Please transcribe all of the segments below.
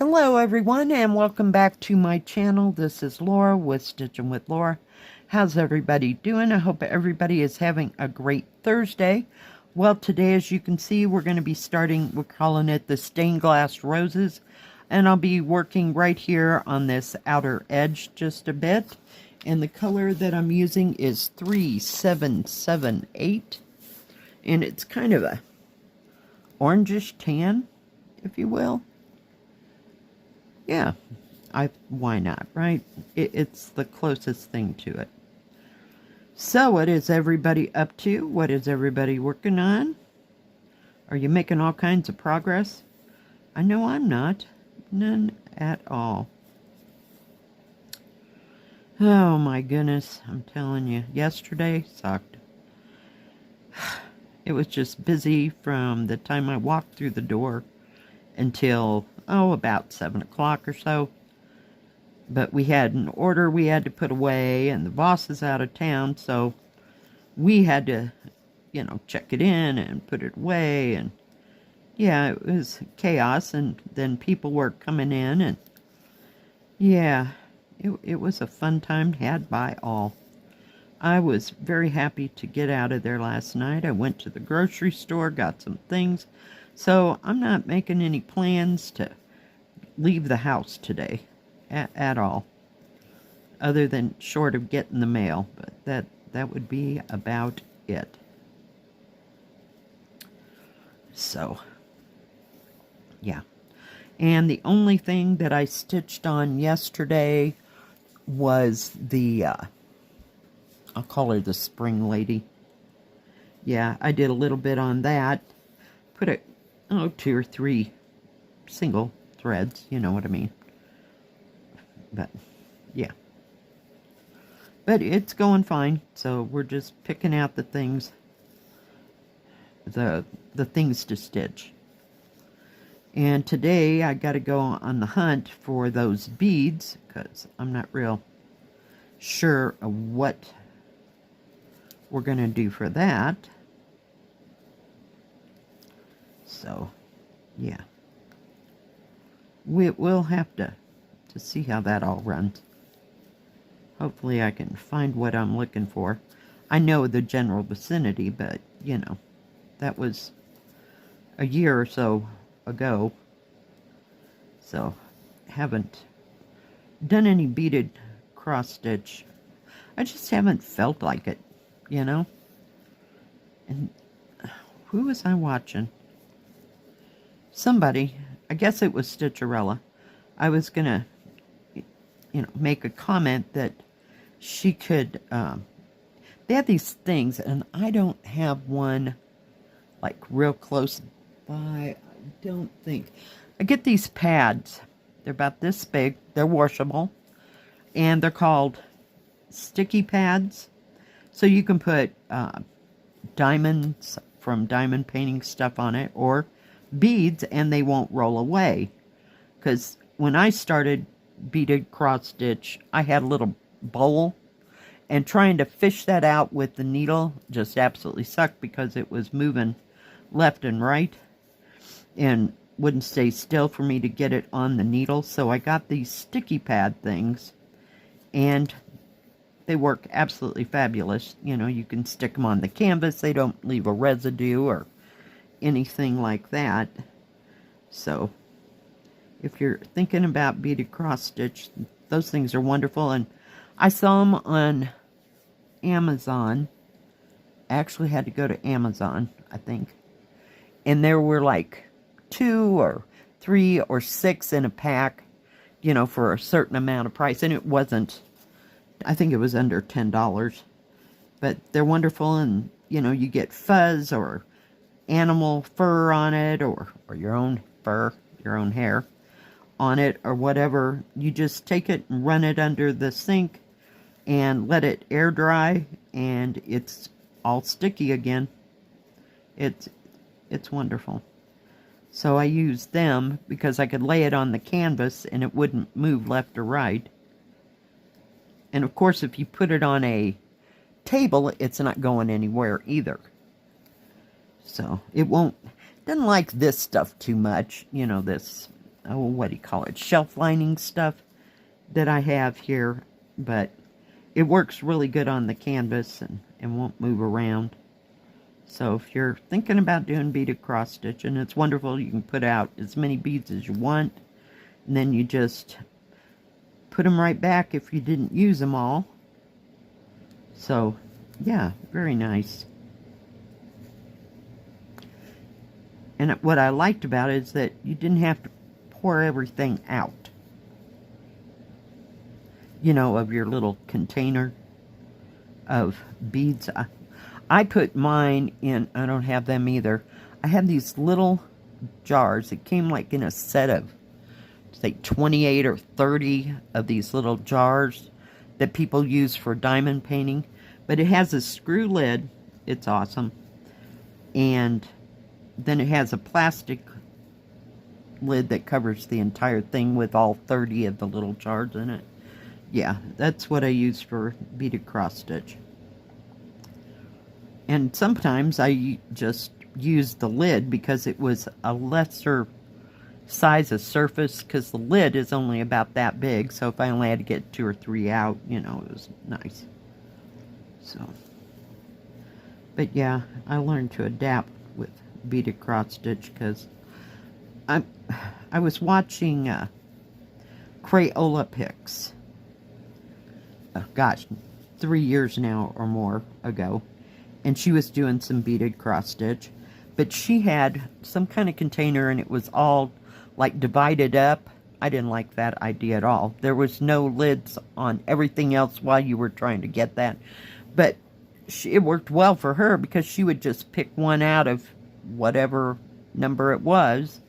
Hello everyone and welcome back to my channel. This is Laura with Stitchin with Laura. How's everybody doing? I hope everybody is having a great Thursday. Well, today as you can see we're going to be starting, we're calling it the stained glass roses, and I'll be working right here on this outer edge just a bit, and the color that I'm using is 3778, and it's kind of a orangish tan, if you will. Yeah, why not, right? It's the closest thing to it. So what is everybody up to? What is everybody working on? Are you making all kinds of progress? I know I'm not. None at all. Oh my goodness, I'm telling you, yesterday sucked. It was just busy from the time I walked through the door until, about 7 o'clock or so. But we had an order we had to put away, and the boss is out of town, so we had to, check it in and put it away, and yeah, it was chaos, and then people were coming in, and yeah, it was a fun time had by all. I was very happy to get out of there last night. I went to the grocery store, got some things. So I'm not making any plans to leave the house today at all, other than short of getting the mail, but that would be about it. So, yeah. And the only thing that I stitched on yesterday was the, I'll call her the spring lady. Yeah, I did a little bit on that. Put it, 2 or 3 single threads, you know what I mean. But, yeah. But it's going fine, so we're just picking out the things, the things to stitch. And today I got to go on the hunt for those beads, because I'm not real sure of what we're going to do for that. So, yeah. We'll have to see how that all runs. Hopefully I can find what I'm looking for. I know the general vicinity, but, that was a year or so ago. So, haven't done any beaded cross stitch. I just haven't felt like it, And who was I watching? Somebody, I guess it was Stitcherella. I was going to, make a comment that she could, they had these things, and I don't have one, like, real close by. I don't think. I get these pads. They're about this big. They're washable. And they're called sticky pads. So you can put diamonds from diamond painting stuff on it, or beads, and they won't roll away. Because when I started beaded cross stitch, I had a little bowl, and trying to fish that out with the needle just absolutely sucked, because it was moving left and right and wouldn't stay still for me to get it on the needle. So I got these sticky pad things, and they work absolutely fabulous. You can stick them on the canvas. They don't leave a residue or anything like that. So if you're thinking about beaded cross stitch, those things are wonderful. And I saw them on Amazon. I actually had to go to Amazon, I think. And there were like 2 or 3 or 6 in a pack, for a certain amount of price. And it wasn't, I think it was under $10. But they're wonderful, and, you get fuzz or animal fur on it, or your own fur, your own hair on it, or whatever. You just take it and run it under the sink and let it air dry, and it's all sticky again. It's wonderful. So I used them because I could lay it on the canvas and it wouldn't move left or right. And of course, if you put it on a table, it's not going anywhere either. So it doesn't like this stuff too much, this oh, what do you call it, shelf lining stuff that I have here, but it works really good on the canvas and won't move around. So if you're thinking about doing beaded cross stitch, and it's wonderful, you can put out as many beads as you want, and then you just put them right back if you didn't use them all. So yeah, very nice. And what I liked about it is that you didn't have to pour everything out, you know, of your little container of beads. I put mine in, I don't have them either. I have these little jars. It came like in a set of, say, 28 or 30 of these little jars that people use for diamond painting. But it has a screw lid. It's awesome. And then it has a plastic lid that covers the entire thing with all 30 of the little jars in it. Yeah, that's what I use for beaded cross stitch. And sometimes I just use the lid because it was a lesser size of surface, because the lid is only about that big, so if I only had to get 2 or 3 out, you know, it was nice. So, but yeah, I learned to adapt with beaded cross stitch because I was watching Crayola Picks, gosh, 3 years now or more ago, and she was doing some beaded cross stitch, but she had some kind of container and it was all like divided up. I didn't like that idea at all. There was no lids on everything else while you were trying to get that, but it worked well for her because she would just pick one out of whatever number it was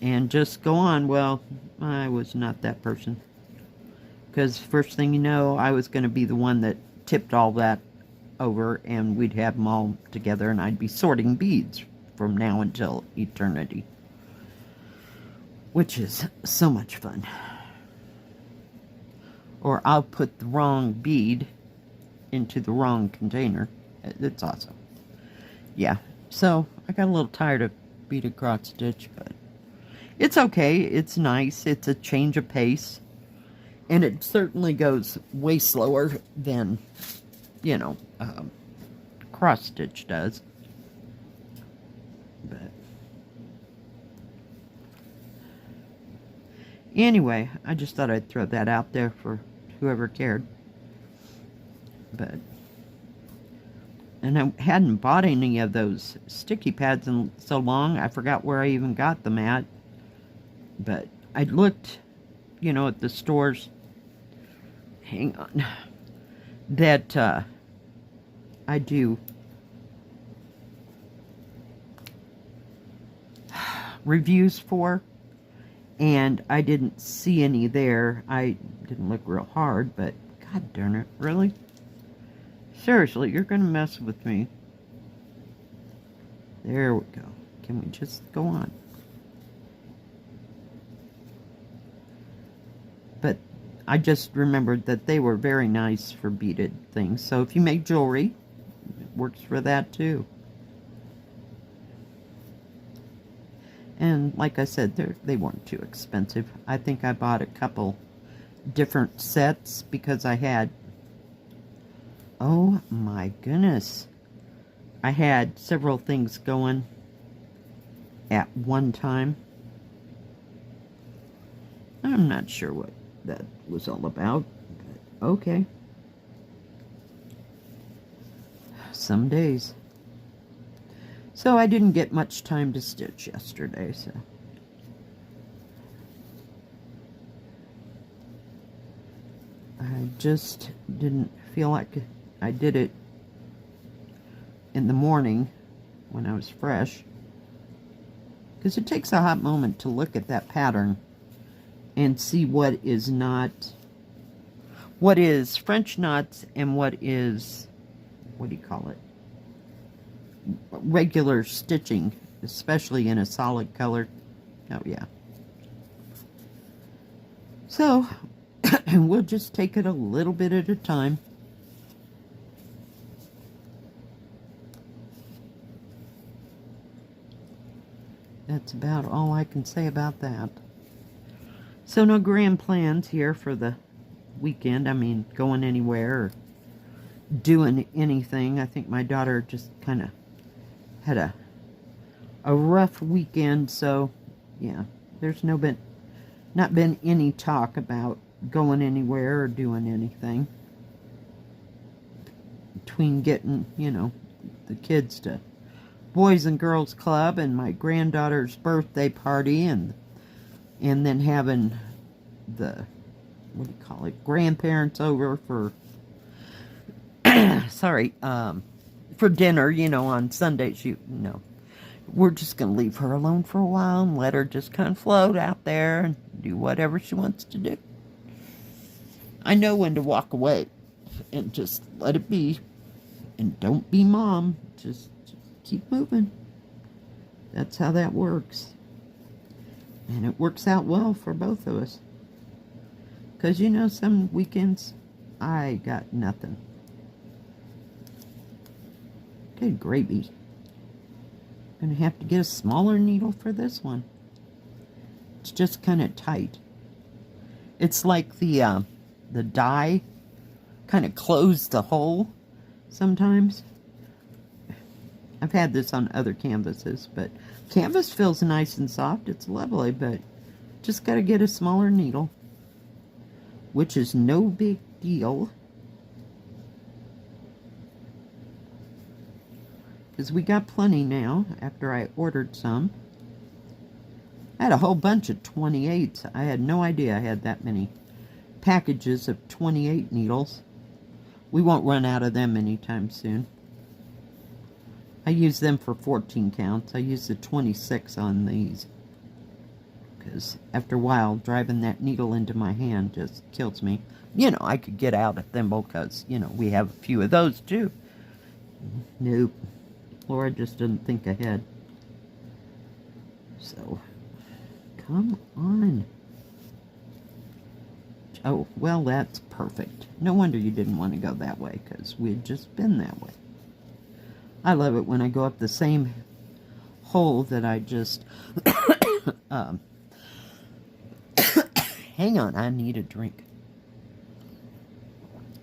and just go on. Well, I was not that person, because first thing you know, I was going to be the one that tipped all that over, and we'd have them all together, and I'd be sorting beads from now until eternity, which is so much fun. Or I'll put the wrong bead into the wrong container. It's awesome. Yeah, so I got a little tired of beaded cross stitch, but it's okay. It's nice. It's a change of pace, and it certainly goes way slower than, you know, cross stitch does. But anyway, I just thought I'd throw that out there for whoever cared. But, and I hadn't bought any of those sticky pads in so long, I forgot where I even got them at. But I looked, you know, at the stores, hang on, that I do reviews for, and I didn't see any there. I didn't look real hard, but god darn it, really? Seriously, you're gonna mess with me. There we go. Can we just go on? But I just remembered that they were very nice for beaded things. So if you make jewelry, it works for that too. And like I said, they weren't too expensive. I think I bought a couple different sets because I had, oh my goodness, I had several things going at one time. I'm not sure what that was all about, but okay. Some days. So I didn't get much time to stitch yesterday, so I just didn't feel like I did it in the morning when I was fresh, because it takes a hot moment to look at that pattern and see what is not, what is French knots and what is, what do you call it, regular stitching, especially in a solid color. Oh yeah. So we'll just take it a little bit at a time. That's about all I can say about that. So no grand plans here for the weekend. I mean, going anywhere or doing anything. I think my daughter just kind of had a rough weekend, so yeah, there's not been any talk about going anywhere or doing anything. Between getting, the kids to Boys and Girls Club and my granddaughter's birthday party and then having the, grandparents over for, for dinner, on Sundays, we're just going to leave her alone for a while and let her just kind of float out there and do whatever she wants to do. I know when to walk away and just let it be. And don't be mom. Just keep moving. That's how that works. And it works out well for both of us. Because, some weekends, I got nothing. Good gravy. Gonna have to get a smaller needle for this one. It's just kind of tight. It's like the dye kind of closed the hole sometimes. I've had this on other canvases, but canvas feels nice and soft. It's lovely, but just got to get a smaller needle, which is no big deal. Because we got plenty now after I ordered some. I had a whole bunch of 28s. I had no idea I had that many packages of 28 needles. We won't run out of them anytime soon. I use them for 14 counts. I use the 26 on these. Because after a while, driving that needle into my hand just kills me. I could get out a thimble because, we have a few of those too. Nope. Lora just doesn't think ahead. So, come on. Oh, well, that's perfect. No wonder you didn't want to go that way, because we had just been that way. I love it when I go up the same hole that I just... Hang on, I need a drink.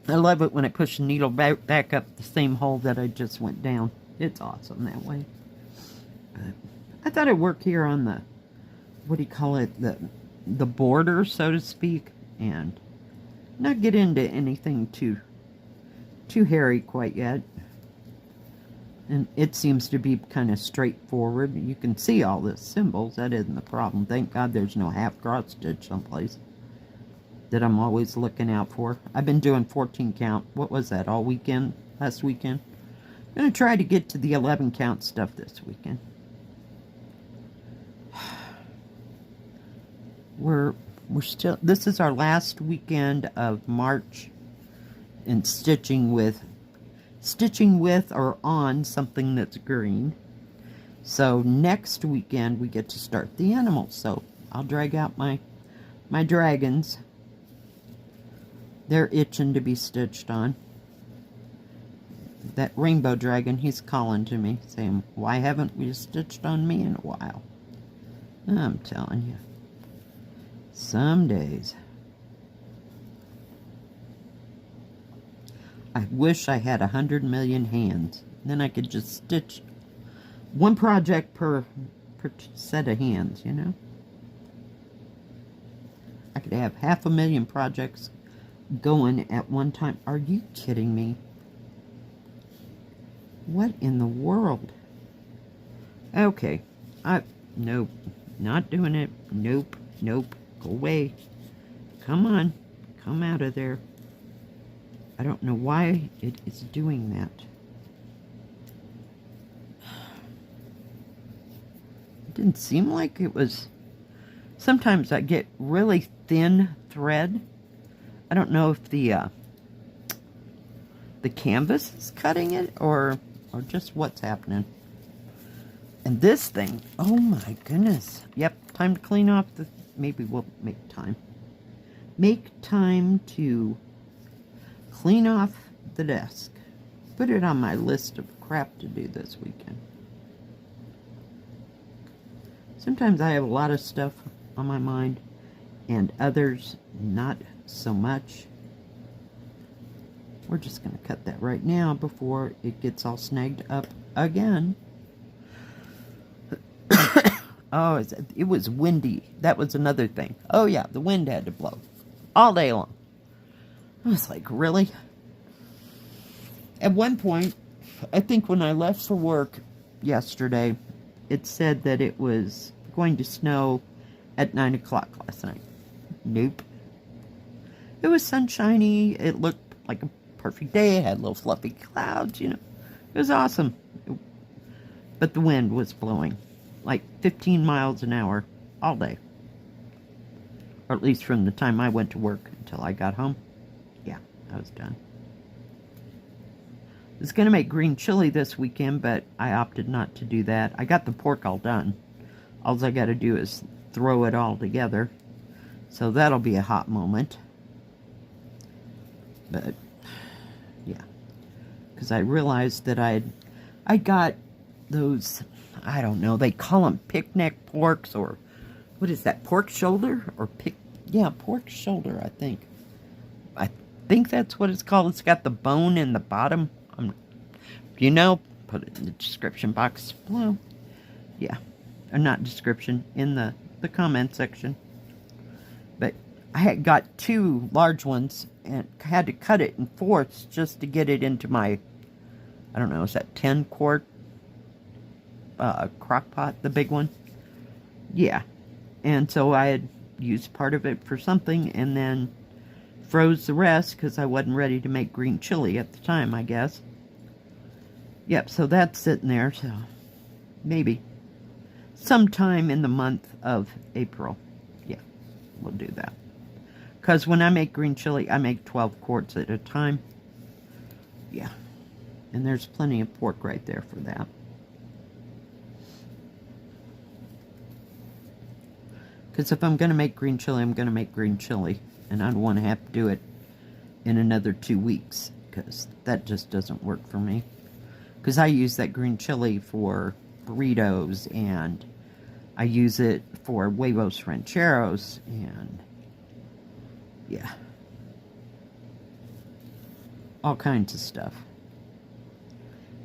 I love it when I push the needle back up the same hole that I just went down. It's awesome that way. But I thought it'd work here on the, the border, so to speak, and not get into anything too hairy quite yet. And it seems to be kind of straightforward. You can see all the symbols. That isn't the problem. Thank God there's no half cross stitch someplace that I'm always looking out for. I've been doing 14 count. What was that, all weekend? Last weekend? I'm going to try to get to the 11 count stuff this weekend. We're still, this is our last weekend of March in stitching with or on something that's green. So next weekend we get to start the animals. So I'll drag out my dragons. They're itching to be stitched on. That rainbow dragon, he's calling to me, saying, why haven't we stitched on me in a while? I'm telling you. Some days. I wish I had 100 million hands. Then I could just stitch one project per set of hands, I could have 500,000 projects going at one time. Are you kidding me? What in the world? Okay. Nope. Not doing it. Nope. Go away. Come on. Come out of there. I don't know why it is doing that. It didn't seem like it was... Sometimes I get really thin thread. I don't know if the canvas is cutting it or just what's happening. And this thing, oh my goodness. Yep, time to clean off the... Maybe we'll make time. Make time to clean off the desk. Put it on my list of crap to do this weekend. Sometimes I have a lot of stuff on my mind, and others not so much. We're just going to cut that right now before it gets all snagged up again. Oh, it was windy. That was another thing. Oh yeah, the wind had to blow all day long. I was like, really? At one point, I think when I left for work yesterday, it said that it was going to snow at 9 o'clock last night. Nope. It was sunshiny. It looked like a perfect day. It had little fluffy clouds, you know. It was awesome. But the wind was blowing like 15 miles an hour all day. Or at least from the time I went to work until I got home. Yeah, I was done. I was going to make green chili this weekend, but I opted not to do that. I got the pork all done. All I got to do is throw it all together. So that'll be a hot moment. But, yeah. Because I realized that I got those, I don't know, they call them picnic porks, or what is that, pork shoulder? Or pork shoulder, I think. I think that's what it's called. It's got the bone in the bottom. You know, put it in the description box below. Yeah, or not description, in the comment section. But I had got 2 large ones and had to cut it in fourths just to get it into my, I don't know, is that 10-quart crock pot, the big one? Yeah. And so I had used part of it for something and then froze the rest because I wasn't ready to make green chili at the time, I guess. Yep, so that's sitting there, so maybe sometime in the month of April. Yeah, we'll do that. Because when I make green chili, I make 12 quarts at a time. Yeah, and there's plenty of pork right there for that. Because if I'm going to make green chili, I'm going to make green chili. And I don't want to have to do it in another 2 weeks. Because that just doesn't work for me. Because I use that green chili for burritos. And I use it for huevos rancheros. And yeah. All kinds of stuff.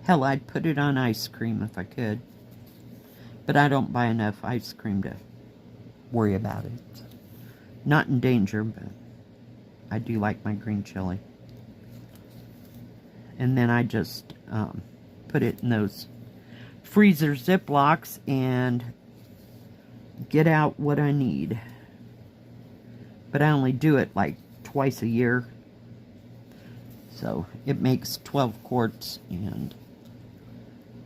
Hell, I'd put it on ice cream if I could. But I don't buy enough ice cream to worry about it. Not in danger, but I do like my green chili. And then I just put it in those freezer Ziplocs and get out what I need. But I only do it like twice a year. So it makes 12 quarts and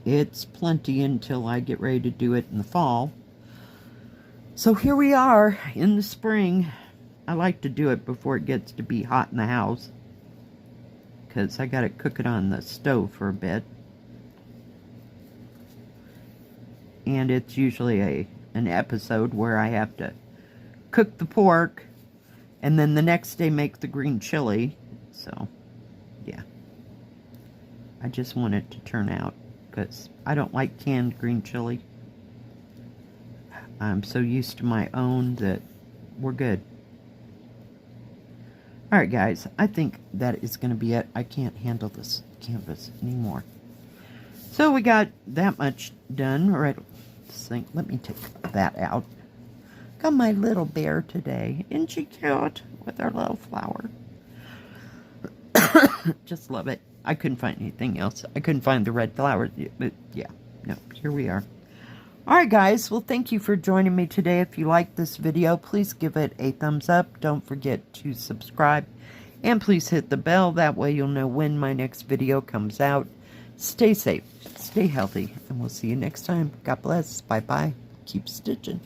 it's plenty until I get ready to do it in the fall. So here we are in the spring. I like to do it before it gets to be hot in the house. Because I got to cook it on the stove for a bit. And it's usually an episode where I have to cook the pork. And then the next day make the green chili. So, yeah. I just want it to turn out. Because I don't like canned green chili. I'm so used to my own that we're good. Alright guys, I think that is going to be it. I can't handle this canvas anymore. So we got that much done. Alright, let me take that out. Got my little bear today. Isn't she cute? With her little flower. Just love it. I couldn't find anything else. I couldn't find the red flowers. But yeah, no, here we are. Alright guys, well thank you for joining me today. If you like this video, please give it a thumbs up. Don't forget to subscribe. And please hit the bell. That way you'll know when my next video comes out. Stay safe, stay healthy, and we'll see you next time. God bless. Bye-bye. Keep stitching.